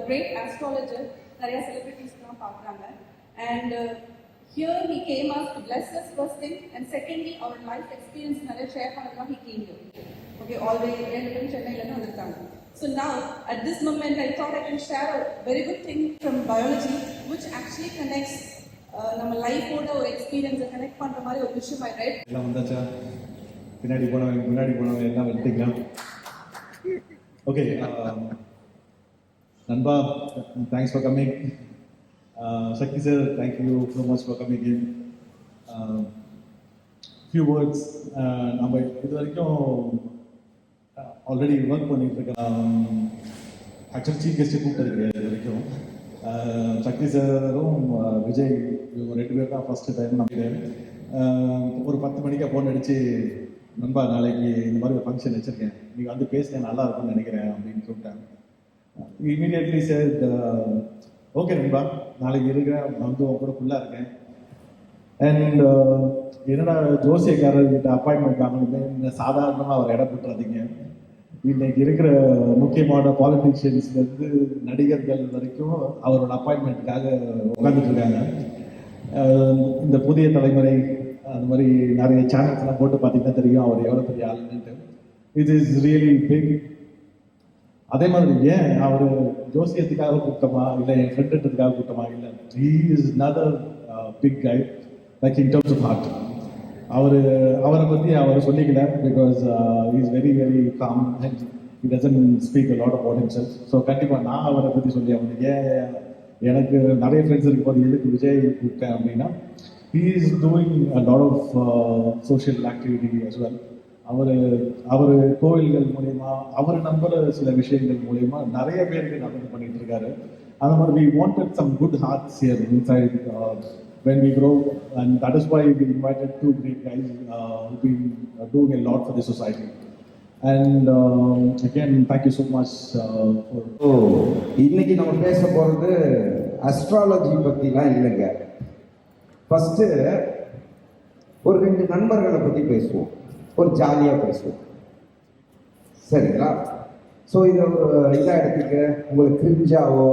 great astrologer. நிறைய செலிபிரிட்டிஸ்லாம் பார்க்குறாங்க. And here he came us to bless us first thing, and secondly our life experience நிறைய share பண்ணதுக்காக he came here. Okay, all the way சென்னையிலேருந்து வந்திருக்காங்க. So now at this moment I thought I can share a very good thing from biology which actually connects நம்ம லைஃபோட ஒரு எக்ஸ்பீரியன்ஸை connect பண்ணுற மாதிரி ஒரு விஷயம் I read. எல்லாம் வந்தாச்சா? முன்னாடி போனவங்க எல்லாம் வெட்டிக்கலாம். ஓகே, நண்பா, thanks for coming. Sakthi sir, thank you so much for coming in. Few words. நம்ம இது வரைக்கும் ஆல்ரெடி ஒர்க் பண்ணிட்டு இருக்கேன். ஆக்சுவலி சீஃப் கெஸ்ட்டு கூப்பிட்டு இது வரைக்கும் சக்தி சாரும் விஜய் இவங்க 2 பேர் தான் ஃபஸ்ட்டு டைம் நம்பிக்கிறேன். ஒரு 10 மணிக்கு ஃபோன் அடித்து, நண்பா நாளைக்கு இந்த மாதிரி ஒரு ஃபங்க்ஷன் வச்சுருக்கேன், நீங்கள் வந்து பேசினேன் நல்லா இருக்கும்னு நினைக்கிறேன் அப்படின்னு சொல்லிட்டாங்க. இமீடியட்லி சார், ஓகே நண்பா நாளைக்கு இருக்கிறேன், வந்து உங்க கூட ஃபுல்லாக இருக்கேன். அண்ட் என்னடா ஜோசியக்காரர்கிட்ட அப்பாயின்மெண்ட் வாங்கணுமே, சாதாரணமாக அவர் இடம் போட்டுறாதீங்க. இன்னைக்கு இருக்கிற முக்கியமான பாலிட்டிஷியன்ஸ்லேருந்து நடிகர்கள் வரைக்கும் அவரோட அப்பாயின்மெண்ட்டுக்காக உட்காந்துட்டு இருக்காங்க. இந்த புதிய தலைமுறை அந்த மாதிரி நிறைய சேனல்ஸ்லாம் போட்டு பார்த்தீங்கன்னா தெரியும் அவர் எவ்வளோ பெரிய ஆளுன்ட்டு. It is really big. அதே மாதிரி ஏன் அவர் ஜோசியத்துக்காக கூட்டமா இல்லை என் ஃப்ரெண்டுன்றதுக்காக கூட்டமா இல்லை, he is another big guy like in terms of heart. அவரை பற்றி அவர் சொல்லிக்கல, because is very very calm and he doesn't speak a lot about himself. So கண்டிப்பாக நான் அவரை பற்றி சொல்லி அவனுக்கு ஏன் எனக்கு நிறைய ஃப்ரெண்ட்ஸ் இருக்கும்போது எதுக்கு விஜய் கூப்பிட்டேன் அப்படின்னா, he is doing a lot of social activity as well. அவர் கோவில்கள் மூலயமா அவர் நம்புற சில விஷயங்கள் மூலயமா நிறைய பேருக்கு நல்லது பண்ணிட்டு இருக்காரு. அந்த மாதிரி we wanted some good hearts here inside when we grow, and that is why we invited 2 great guys who've been doing a lot for the society. And again, thank you so much for இன்னைக்கு நம்ம பேச போறது astrology பத்திலாம் இல்லைங்க. First ஒரு 2 நண்பர்களை பத்தி பேசுவோம், ஒரு ஜாலியா பேசுவோம், சரிங்களா? ஸோ இதை ஒரு இதாக எடுத்துக்க, உங்களுக்கு கிரிஞ்சாவோ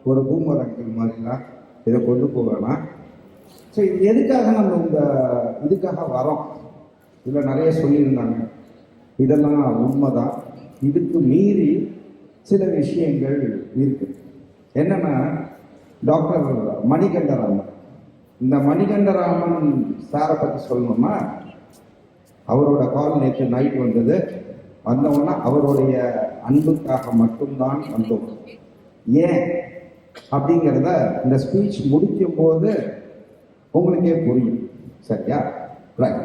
ஒரு பூமரங்கள் மாதிரிலாம் இதை கொண்டு போவேன்னா. ஸோ இது எதுக்காக நம்ம இந்த இதுக்காக வரோம், இதில் நிறைய சொல்லியிருந்தாங்க, இதெல்லாம் உண்மைதான். இதுக்கு மீறி சில விஷயங்கள் இருக்கு. என்னன்னா, டாக்டர் மணிகண்டராமன், இந்த மணிகண்டராமன் சாரை பற்றி சொல்லணும்னா, அவரோட கால் நேற்று நைட் வந்தது. வந்தவொன்னா அவருடைய அன்புக்காக மட்டும்தான் வந்தோம். ஏன் அப்படிங்கிறத இந்த ஸ்பீச் முடிக்கும் போது உங்களுக்கே புரியும், சரியா? ரைட்,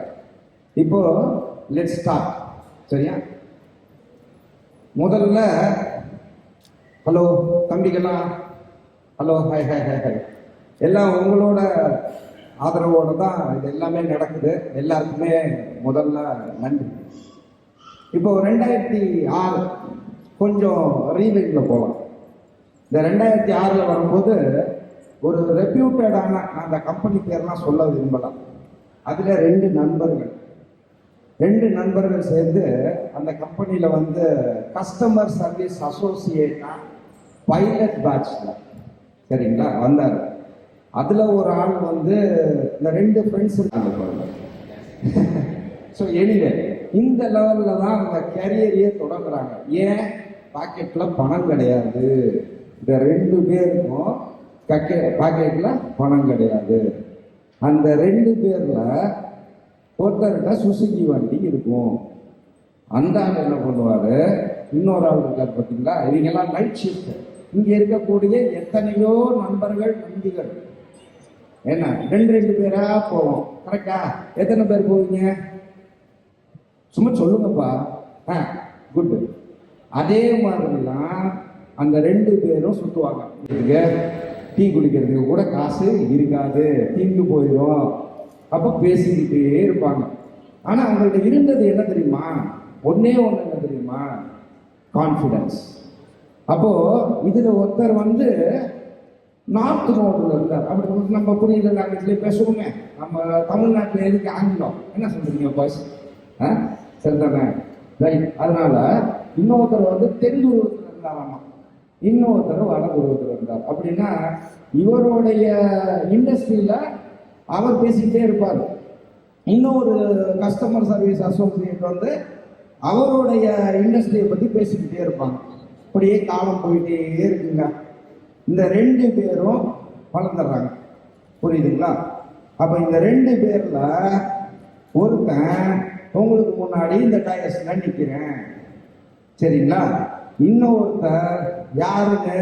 இப்போ லெட்ஸ் ஸ்டார்ட், சரியா? முதல்ல ஹலோ தம்பிகள்லாம், hello, hi hi hi hi. எல்லாம் உங்களோட ஆதரவோடு தான் இது எல்லாமே நடக்குது. எல்லாருக்குமே முதல்ல நன்றி. இப்போ 2006 கொஞ்சம் ரீவைண்டில் போகலாம். இந்த 2006 வரும்போது ஒரு ரெப்யூட்டடான, அந்த கம்பெனி பேர்லாம் சொல்ல விரும்பலாம், அதில் 2 நண்பர்கள் சேர்ந்து அந்த கம்பெனியில் வந்து கஸ்டமர் சர்வீஸ் அசோசியேட்டாக பைலட் பேட்ச்ல, சரிங்களா, வந்தார். அதில் ஒரு ஆள் வந்து இந்த 2 ஃப்ரெண்ட்ஸ் இருக்காங்க. ஸோ எனிவே இந்த லெவலில் தான் அந்த கேரியரையே தொடங்குறாங்க. ஏன்? பாக்கெட்டில் பணம் கிடையாது. இந்த 2 பேருக்கும் பாக்கெட்டில் பணம் கிடையாது. அந்த 2 பேரில் ஒருத்தர்கிட்ட சுசுகி வண்டி இருக்கும். அந்த ஆள் என்ன பண்ணுவார், இன்னொரு ஆள் இருக்கார் பார்த்தீங்களா, இவங்கெல்லாம் நைட் ஷிஃப்ட். இங்கே இருக்கக்கூடிய எத்தனையோ நண்பர்கள் நம்பிகள் என்ன 2 பேரா போவோம், கரெக்டா? எத்தனை பேர் போவீங்க சும்மா சொல்லுங்கப்பா. குட். அதே மாதிரிலாம் அந்த 2 பேரும் சுற்றுவாங்க. டீ குடிக்கிறதுக்கு கூட காசு இருக்காது, தீங்கு போயிடும். அப்போ பேசிக்கிட்டே இருப்பாங்க. ஆனால் அவங்கள்ட்ட இருந்தது என்ன தெரியுமா? ஒன்னே ஒன்று என்ன தெரியுமா? கான்ஃபிடன்ஸ். அப்போ இதுல ஒருத்தர் வந்து நார்த் மோடில் இருந்தார். அப்படி நம்ம புரியுற லாங்குவேஜ்லேயே பேசுவோங்க. நம்ம தமிழ்நாட்டில் எதுக்கு ஆங்கிலம், என்ன சொல்றீங்க பாய்ஸ்? சரிதானே? ரைட். அதனால இன்னொருத்தர் வந்து தென்தூரத்தில் இருந்தாராமா. இன்னொருத்தர் வடக்கு ஒருத்தர் இருந்தார். அப்படின்னா இவருடைய இண்டஸ்ட்ரியில அவர் பேசிக்கிட்டே இருப்பார். இன்னொரு கஸ்டமர் சர்வீஸ் அசோசியேட் வந்து அவருடைய இண்டஸ்ட்ரியை பற்றி பேசிக்கிட்டே இருப்பாங்க. அப்படியே காலம் போயிட்டே இருக்குங்க. இந்த 2 பேரும் வளர்ந்துடுறாங்க. புரியுதுங்களா? அப்போ இந்த 2 பேர்ல ஒருத்தன் உங்களுக்கு முன்னாடி இந்த டயஸ்ல நிற்கிறேன், சரிங்களா? இன்னொருத்தர் யாருன்னு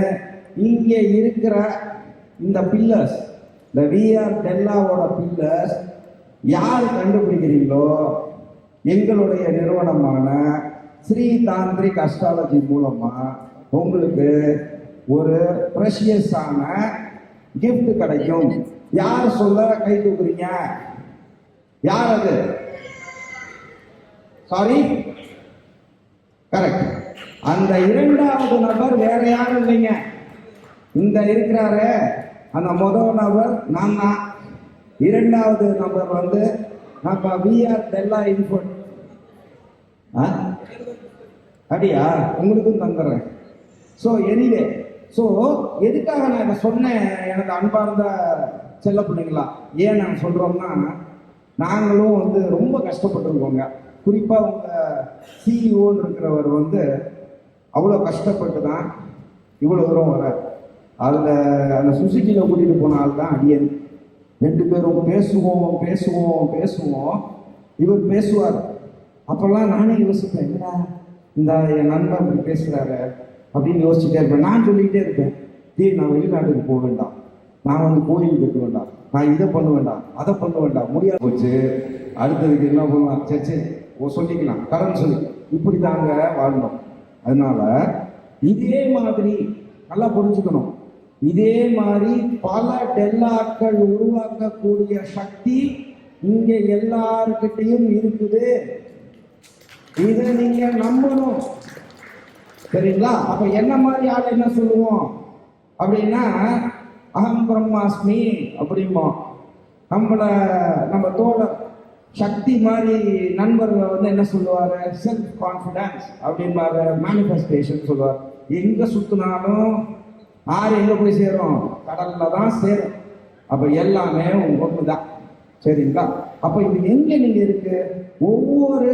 இங்கே இருக்கிற இந்த பில்லர்ஸ், இந்த விஆர் டெல்லாவோட பில்லர்ஸ் யார் கண்டுபிடிக்கிறீங்களோ எங்களுடைய நிறுவனமான ஸ்ரீ தாந்திரிக் அஸ்ட்ராலஜி மூலமா உங்களுக்கு ஒரு ப்ரெஷியஸான gift கிடைக்கும். யார் சொல்ல கை தூக்குறீங்க? யார் அது? Sorry, correct. அந்த 2வது நபர் வேற யாரும் இல்லைங்க. இந்த இருக்கிறாரு அந்த முதல் நபர் நான் தான். 2வது நபர் வந்து நம்ம விஆர் டெல்லா இன்ஃபோட். அப்படியா? உங்களுக்கும் தந்துடுறேன். ஸோ எனிவே, ஸோ எதுக்காக நான் இதை சொன்னேன் எனக்கு அன்பார்ந்த செல்ல பிள்ளைங்களா? ஏன் நான் சொல்கிறோம்னா, நாங்களும் வந்து ரொம்ப கஷ்டப்பட்டுருக்கோங்க. குறிப்பாக உங்கள் சிஇஓன்னு இருக்கிறவர் வந்து அவ்வளோ கஷ்டப்பட்டு தான் இவ்வளோ தூரம் வர. அதில் அந்த சுசுக்கியில் கூட்டிகிட்டு போன ஆள் தான் அடியன். 2 பேரும் பேசுவோம். இவர் பேசுவார். அப்போல்லாம் நானே யோசிப்பேன், என்னடா இந்த என் நண்பன் இப்படி பேசுகிறாரு அப்படின்னு யோசிச்சுட்டே இருப்பேன். நான் சொல்லிக்கிட்டே இருப்பேன், நான் வெளிநாட்டுக்கு போக வேண்டாம், நான் வந்து கோயில் கட்ட வேண்டாம், நான் இதை பண்ண வேண்டாம், அதை பண்ண வேண்டாம், முடியாது போச்சு. அடுத்ததுக்கு என்ன பண்ணலாம், சரி சொல்லிக்கலாம், கடன் சொல்லி இப்படி தாங்க வாழணும். அதனால இதே மாதிரி நல்லா புரிஞ்சுக்கணும், இதே மாதிரி பல டெல்லாக்கள் உருவாக்கக்கூடிய சக்தி இங்க எல்லார்கிட்டையும் இருக்குது. இதை நீங்க நம்பணும், சரிங்களா? அப்ப என்ன மாதிரி ஆள் என்ன சொல்லுவோம் அப்படின்னா, அகம் பிரம்மாஸ்மி அப்படிம்போம். நம்ம தோழர் சக்தி மாதிரி நண்பர்கள் வந்து என்ன சொல்லுவாரு, செல்ஃப் கான்ஃபிடன்ஸ் அப்படின்பாரு, மேனிஃபெஸ்டேஷன் சொல்லுவார். எங்க சுத்தினாலும் ஆறு எங்க போய் சேரும், கடல்ல தான் சேரும். அப்ப எல்லாமே ஒண்ணுதான், சரிங்களா? அப்ப இது எங்க நீங்க இருக்கு, ஒவ்வொரு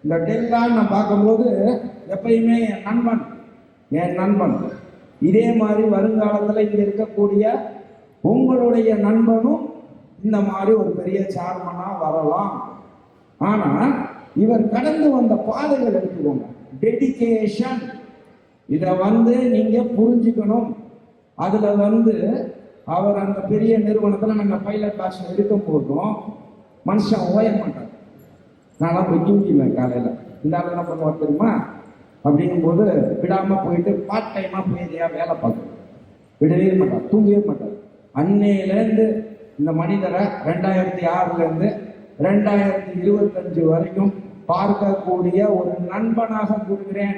இந்த டெல்லாம் நான் பார்க்கும்போது எப்பயுமே என் நண்பன் இதே மாதிரி வருங்காலத்தில் இங்க இருக்கக்கூடிய உங்களுடைய நண்பனும் இந்த மாதிரி ஒரு பெரிய சேர்மனா வரலாம். ஆனா இவர் கடந்து வந்த பாதைகள் எடுத்துக்கோங்க, டெடிகேஷன், இதை வந்து நீங்க புரிஞ்சுக்கணும். அதுல வந்து அவர் அந்த பெரிய நிறுவனத்துல நாங்க பைலட் கிளாஸ் எடுக்கும் போதும் மனுஷன் ஓய மாட்டார். நான் போய் தூங்கிடுவேன் காலையில, இந்த ஆள் என்ன பண்ணுவார் தெரியுமா, அப்படிங்கும்போது விடாம போயிட்டு பார்ட் டைமா போய் எதையா வேலை பார்க்கணும், விடவே மாட்டார், தூங்கவே மாட்டார். அன்னையிலேருந்து இந்த மனிதரை 2006 2025 வரைக்கும் பார்க்கக்கூடிய ஒரு நண்பனாக கூறுகிறேன்.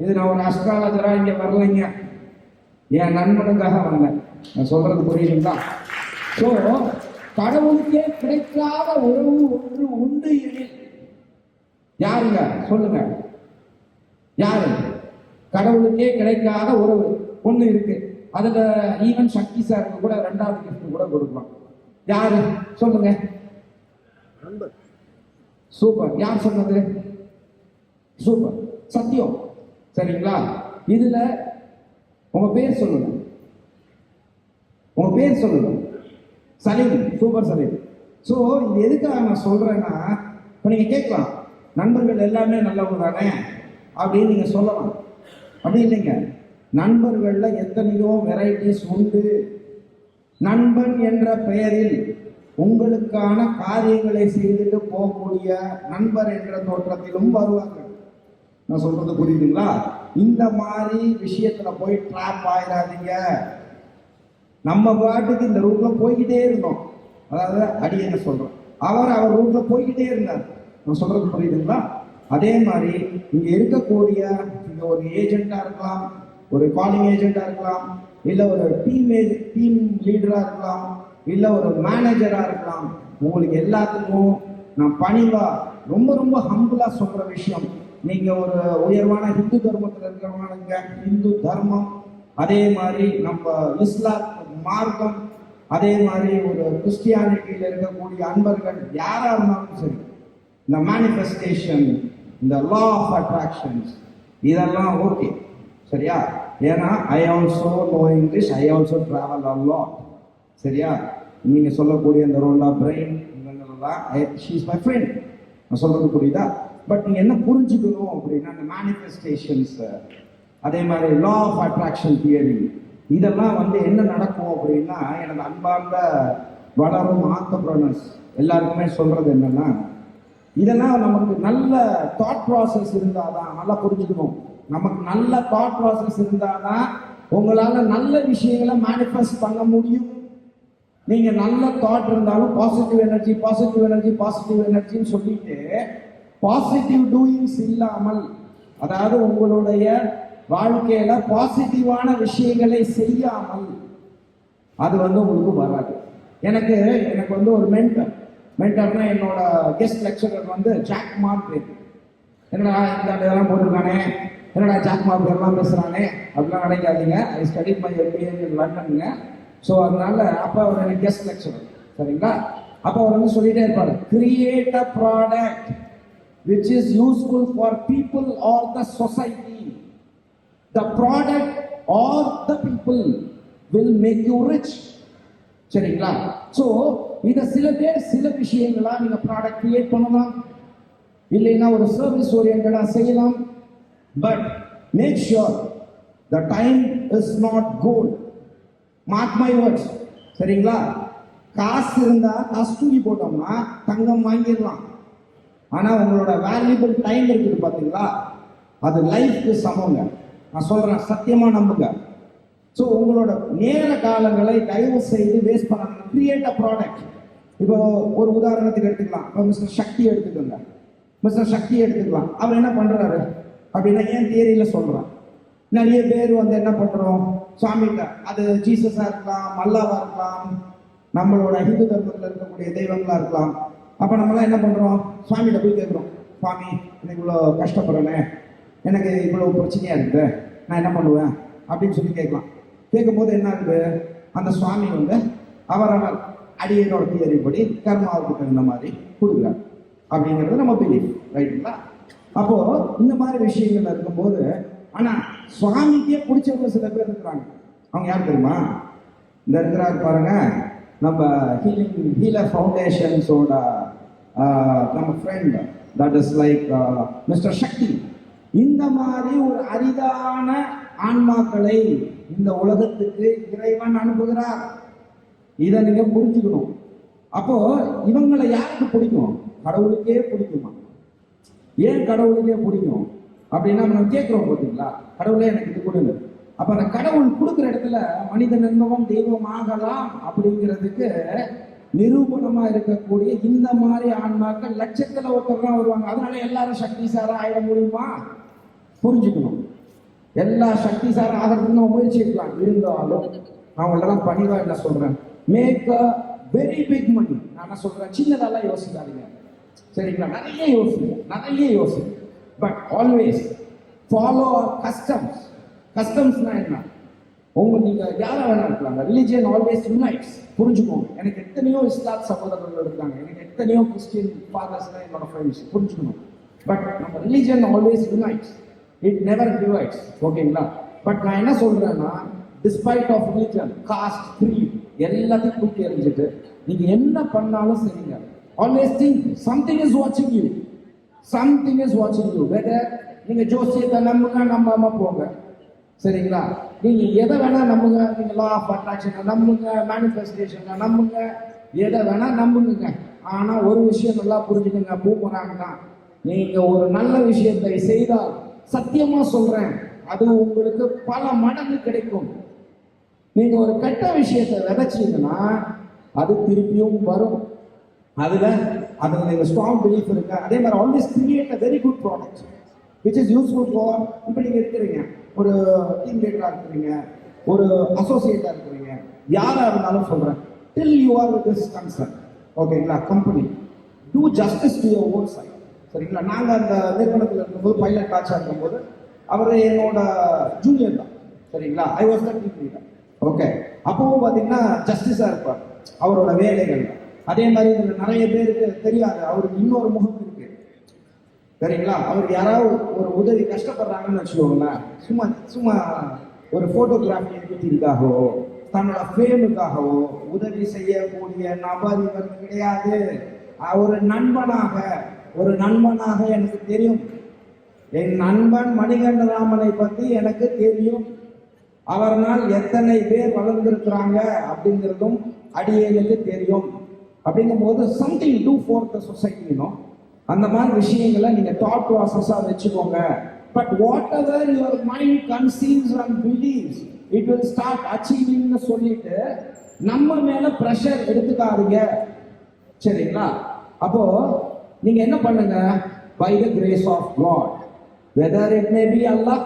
இது நான் ஒரு அஸ்ட்ராலஜரா இங்க வரலைங்க, என் நண்பனுக்காக வந்தேன். நான் சொல்றது புரியுதுங்களா? ஸோ கடவுளுக்கே கிடைக்காத உறவு ஒன்று உண்டு எனில் யாருங்க சொல்லுங்க, யாரு? கடவுளுக்கே கிடைக்காத உறவு ஒண்ணு இருக்கு. அதுல ஈவன் சக்தி சாருக்கு கூட 2வது கிஃப்ட் கூட கொடுக்கலாம். யாரு சொல்லுங்க? சூப்பர். யார் சொன்னது? சூப்பர், சத்தியம். சரிங்களா? இதுல உங்க பேர் சொல்லுங்க, உங்க பேர் சொல்லுங்க. சலீம். சூப்பர் சலீம். ஸோ இது எதுக்காக நான் சொல்றேன்னா, இப்போ நீங்க கேட்கலாம், நண்பர்கள் எல்லாமே நல்லவங்க தானே அப்படின்னு நீங்க சொல்லலாம். அப்படி இல்லைங்க, நண்பர்கள்ல எத்தனையோ வெரைட்டிஸ் உண்டு. நண்பன் என்ற பெயரில் உங்களுக்கான காரியங்களை செய்துட்டு போகக்கூடிய நண்பர் என்ற தோற்றத்திலும் வருவாங்க. நான் சொல்றது புரியுதுங்களா? இந்த மாதிரி விஷயத்துல போய் ட்ராப் ஆயிடாதீங்க. நம்ம பாட்டுக்கு இந்த ரூட்ல போய்கிட்டே இருந்தோம், அதாவது அடி என்ன சொல்றோம், அவர் ரூட்ல போய்கிட்டே இருந்தார். நான் சொல்றது புரியுதுங்களா? அதே மாதிரி இங்க இருக்கக்கூடிய இங்க ஒரு ஏஜென்டா இருக்கலாம், ஒரு காலிங் ஏஜென்டா இருக்கலாம், இல்ல ஒரு டீம் லீடரா இருக்கலாம், இல்ல ஒரு மேனேஜரா இருக்கலாம். உங்களுக்கு எல்லாத்துக்கும் நான் பணிவா ரொம்ப ரொம்ப ஹம்பிளா சொல்ற விஷயம், நீங்க ஒரு உயர்வான ஹிந்து தர்மத்தில் இருக்கிறவங்க ஹிந்து தர்மம், அதே மாதிரி நம்ம இஸ்லாம் மார்க்கம், அதே மாதிரி ஒரு கிறிஸ்டியானிட்டியில் இருக்கக்கூடிய அன்பர்கள் யாரா இருந்தாலும் சரி, இந்த மேனிஃபெஸ்டேஷன், இந்த லா ஆஃப் அட்ராக்ஷன்ஸ் இதெல்லாம் ஓகே, சரியா? ஏன்னா I also know English, I also travel a lot, சரியா? நீங்க சொல்லக்கூடிய இந்த ரோல் ஆஃப் பிரெயின் இவங்களெல்லாம் ஷீ இஸ் மை ஃப்ரெண்ட், நான் சொல்றது புரியுதா? பட் நீங்க என்ன புரிஞ்சுக்கணும் அப்படின்னா, இந்த மேனிஃபெஸ்டேஷன்ஸ், அதே மாதிரி லா ஆஃப் அட்ராக்ஷன் தியரி, இதெல்லாம் வந்து என்ன நடக்கும் அப்படின்னா, எனது அன்பார்ந்த வளரும் ஆண்டர்பிரனர்ஸ் எல்லாருக்குமே சொல்றது என்னன்னா, இதெல்லாம் நமக்கு நல்ல தாட் ப்ராசஸ் இருந்தாதான், நல்லா புரிஞ்சுக்கணும், நமக்கு நல்ல தாட் ப்ராசஸ் இருந்தாதான் உங்களால நல்ல விஷயங்களை மேனிஃபெஸ்ட் பண்ண முடியும். நீங்க நல்ல தாட் இருந்தாலும் positive energy positive energy positive எனர்ஜின்னு சொல்லிட்டு பாசிட்டிவ் டூயிங்ஸ் இல்லாமல், அதாவது உங்களுடைய வாழ்க்கையில பாசிட்டிவான விஷயங்களை செய்யாமல் அது வந்து உங்களுக்கு வராது. எனக்கு வந்து ஒரு மென்டர்னா என்னோட கெஸ்ட் லெக்சரர் வந்து ஜாக் மார்க். என்னடா இந்த இதெல்லாம் போட்டிருக்கானே, என்னடா ஜாக் மார்க் எல்லாம் பேசுறானே அப்படிலாம் நினைக்காதீங்க. I study my MBA in லண்டனுங்க. ஸோ அதனால அப்போ அவர் எனக்கு கெஸ்ட் லெக்சரர், சரிங்களா? அப்போ அவர் வந்து சொல்லிட்டே இருப்பாரு, create a product which is useful for people are the society. The product or the people will make you rich. சரிங்களா? ஸோ இதை சில பேர் சில விஷயங்களா நீங்க ப்ராடக்ட் கிரியேட் பண்ணலாம், இல்லைன்னா ஒரு சர்வீஸ் ஓரியன்டா செய்யலாம். But make sure the time is not gold. Mark my words, சரிங்களா? காசு இருந்தா காசு தூக்கி போட்டோம்னா தங்கம் வாங்கிடலாம். ஆனா உங்களோட வேல்யூபிள் டைம் இருக்குது பாத்தீங்களா, அது லைஃப்க்கு சமங்க. நான் சொல்றேன், சத்தியமா நம்புங்க. ஸோ உங்களோட நேர காலங்களை தயவு செய்து வேஸ்ட் பண்ணாங்க. Create a product. இப்போ ஒரு உதாரணத்துக்கு எடுத்துக்கலாம், இப்போ மிஸ்டர் சக்தி எடுத்துக்கோங்க. மிஸ்டர் சக்தி எடுத்துக்கலாம். அவர் என்ன பண்றாரு அப்படின்னா, ஏன் தியரியில சொல்றேன், நிறைய பேர் வந்து என்ன பண்றோம், சுவாமிகிட்ட, அது ஜீசஸா இருக்கலாம், அல்லாவா இருக்கலாம், நம்மளோட ஹிந்து தர்மத்தில் இருக்கக்கூடிய தெய்வங்களா இருக்கலாம். அப்ப நம்மளாம் என்ன பண்றோம், சுவாமிகிட்ட போய் கேட்கிறோம், சுவாமி எனக்கு இவ்வளோ கஷ்டப்படுறேனே, எனக்கு இவ்வளவு பிரச்சனையா இருக்குது, நான் என்ன பண்ணுவேன் அப்படின்னு சொல்லி கேட்கலாம். கேட்கும்போது என்ன ஆகுது, அந்த சுவாமி வந்து அவரவர் அடியனோட தியரி படி கர்மாவுக்கு தகுந்த மாதிரி கொடுக்குறார் அப்படிங்கிறது நம்ம பிலீஃப், ரைட்டுங்களா? அப்போ இந்த மாதிரி விஷயங்கள்ல இருக்கும்போது, ஆனா சுவாமிக்கே பிடிச்சவங்க சில பேர் இருக்கிறாங்க. அவங்க யார் தெரியுமா? இந்த இருக்கிறாரு பாருங்க, நம்ம ஹீலர் ஃபவுண்டேஷன்ஸோட நம்ம friend, that is like mister Shakti. இந்த மாதிரி ஒரு அரிதான ஆன்மாக்களை இந்த உலகத்துக்கு இறைவன் அனுப்புகிறார். இதை நீங்க புரிஞ்சுக்கணும். அப்போ இவங்களை யாருக்கு பிடிக்கும்? கடவுளுக்கே பிடிக்குமா? ஏன் கடவுளுக்கே பிடிக்கும் அப்படின்னா, நம்ம கேட்கிறோம் பார்த்தீங்களா, கடவுளே எனக்கு இது கொடுங்க. அப்ப அந்த கடவுள் கொடுக்குற இடத்துல மனிதன் என்பவன் தெய்வம் ஆகலாம் அப்படிங்கிறதுக்கு நிரூபணமா இருக்கக்கூடிய இந்த மாதிரி ஆன்மாக்கள் லட்சத்துல ஒருத்தர் தான் வருவாங்க. அதனால எல்லாரும் சக்தி சாரா ஆயிட முடியுமா? புரிஞ்சுக்கணும். எல்லா சக்தி சாரா ஆகிறதுக்கு நம்ம முயற்சி இருக்கலாம். இருந்தாலும் அவங்களெல்லாம் பணிவா என்ன சொல்றேன், make a very big money. நான் என்ன சொல்றேன், சின்னதெல்லாம் யோசிக்காதீங்க, சரிங்களா? நிறைய யோசிங்க. But always follow customs. கஸ்டம்ஸ்னா என்ன? நீங்க யாரா வேணா இருக்கலாம். Religion always unites. புரிஞ்சுக்கோங்க. எனக்கு எத்தனையோ இஸ்லாம் சகோதரர்கள் இருக்காங்க, எனக்கு எத்தனையோ கிறிஸ்டியன் ஃபாதர்ஸ்லாம் என்னோட ஃப்ரெண்ட்ஸ். புரிஞ்சுக்கணும். பட் நம்ம religion always unites, it never divides. ஓகேங்களா? பட் நான் என்ன சொல்றேன்னா, despite of religion, cost, greet எல்லாத்தையும் தூக்கி எறிஞ்சிட்டு நீங்க என்ன பண்ணாலும் சரிங்க, ஆல்வேஸ் திங்க் சம்திங் இஸ் வாட்சிங் யூ. சம்திங் இஸ் வாட்சிங் யூ. வெதர் நீங்க ஜோசியத்தை நம்புங்க, நம்பாம போங்க, சரிங்களா? நீங்க எதை வேணா நம்புங்க. நீங்க லா ஆஃப் அட்ராக்ஷனை நம்புங்க, மேனிஃபெஸ்டேஷனை நம்புங்க, எதை வேணா நம்புங்க. ஆனா ஒரு விஷயம் நல்லா புரிஞ்சுக்கங்க, பூமராங்கன்னா, நீங்க ஒரு நல்ல விஷயத்தை செய்தால் சத்தியமா சொல்றேன், அது உங்களுக்கு பல மடங்கு கிடைக்கும். நீங்க ஒரு கெட்ட விஷயத்தை விதைச்சீங்கன்னா அது திருப்பியும் வரும். அதுல நீங்க ஸ்ட்ராங் பிலீஃப் இருக்கு. அதே மாதிரி always create a very good product which is useful for, இப்போ நீங்க இருக்கிறீங்க, ஒரு டீம் லீடரா இருக்கிறீங்க, ஒரு அசோசியேட்டா இருக்கிறீங்க, யாரா இருந்தாலும் சொல்றேன், till you are with this concern, ஓகேங்களா, company, do justice to your own side. சரிங்களா. நாங்கள் அந்த நிறுவனத்தில் இருக்கும்போது பைலட் பேட்சாக இருக்கும்போது அவர் என்னோட ஜூனியர் தான். சரிங்களா. I was the team leader. Okay. அப்பவும் பார்த்தீங்கன்னா ஜஸ்டிஸாக இருப்பார் அவரோட வேலைகள். அதே மாதிரி இதில் நிறைய பேருக்கு தெரியாது, அவருக்கு இன்னொரு முகம் இருக்கு. சரிங்களா. அவருக்கு யாராவது ஒரு உதவி கஷ்டப்படுறாங்கன்னு வச்சுக்கோங்களேன், சும்மா சும்மா ஒரு ஃபோட்டோகிராஃபி எடுக்கிறதுக்காகவோ தன்னோட ஃபேமுக்காகவோ உதவி செய்யக்கூடிய நபர் இவர் கிடையாது. ஒரு நண்பனாக எனக்கு தெரியும். என் நண்பன் மணிகண்டராமனை பற்றி எனக்கு தெரியும். அவர்னால் எத்தனை பேர் வளர்ந்திருக்கிறாங்க அப்படிங்கிறதும் அடியேனுக்கு தெரியும். அப்படிங்கும் போது சம்திங் டூ ஃபார் த சொசைட்டினோ அந்த மாதிரி விஷயங்களை நீங்க தாட் ப்ராசஸா வச்சுக்கோங்க. But whatever your mind conceives and believes it will start அச்சீவிங்னு சொல்லிட்டு நம்ம மேல ப்ரெஷர் எடுத்துக்காதீங்க. சரிங்களா. அப்போ நீங்க என்ன பண்ணுங்க, by the grace of God, whether it may be Allah,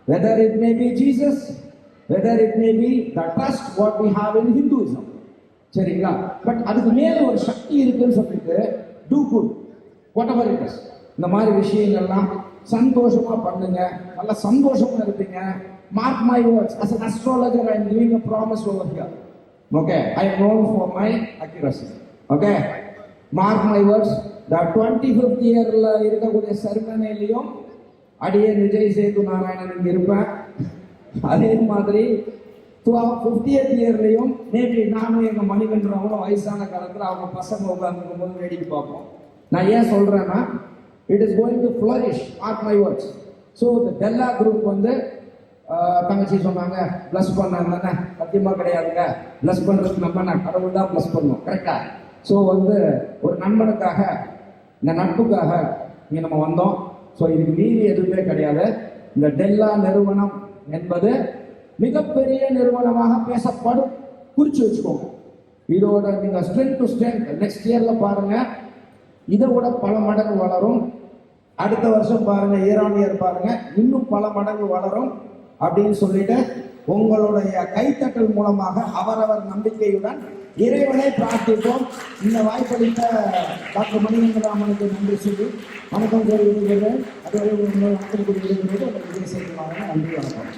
whether it may be Jesus, whether it may be the trust what we have in Hinduism. சரிங்களா. பட் அதுக்கு மேல ஒரு சக்தி இருக்குன்னு சொல்லிட்டு do good whatever it is. இந்த மாதிரி விஷயங்கள்லாம் சந்தோஷமா பண்ணுங்க, நல்ல சந்தோஷமா இருப்பீங்க. Mark my words, as an astrologer I am giving a promise over here. Okay, I am known for my accuracy. Okay, mark my words, the 25th yearல இருக்கக்கூடிய செர்மனிலையும் அடியே விஜய் சேது நாராயணன் இங்க இருப்பேன். அதே மாதிரி 50th இயர்லையும் மேபி நானும் எங்க மணிகண்டனவங்களும் வயசான காலத்துல அவங்க பசங்க உட்கார்ந்து போது வேடிக்கை பார்ப்போம். நான் ஏன் சொல்றேன்னா it is going to flourish, mark my words. So இந்த டெல்லா குரூப் வந்து தங்கச்சி சொன்னாங்க ப்ளஸ் பண்ணாங்க, சத்தியமா கிடையாதுங்க. ப்ளஸ் பண்றதுக்கு நம்ம கடவுள் தான் ப்ளஸ் பண்ணணும், கரெக்டா? ஸோ வந்து ஒரு நண்பனுக்காக, இந்த நட்புக்காக இங்கே நம்ம வந்தோம். ஸோ இதுக்கு மீறி எதுவுமே கிடையாது. இந்த டெல்லா நிறுவனம் என்பது மிகப்பெரிய நிறுவனமாக பேசப்படும், குறிச்சு வச்சுக்கோங்க. இதோட நீங்க ஸ்ட்ரென்த் டு ஸ்ட்ரென்த் நெக்ஸ்ட் இயர்ல பாருங்க, இதை விட பல மடங்கு வளரும். அடுத்த வருஷம் பாருங்க, இயர் ஆன் இயர் பாருங்க, இன்னும் பல மடங்கு வளரும் அப்படின்னு சொல்லிட்டு உங்களுடைய கைத்தட்டல் மூலமாக அவரவர் நம்பிக்கையுடன் இறைவனை பிரார்த்திப்போம். இந்த வாய்ப்பளித்த டாக்டர் மணிகண்டராமனுக்கு நன்றி சொல்லி வணக்கம் கூறி விடுகிறேன். அதுவரை உங்களுக்கு நன்றி செய்வாங்க. நன்றி, வணக்கம்.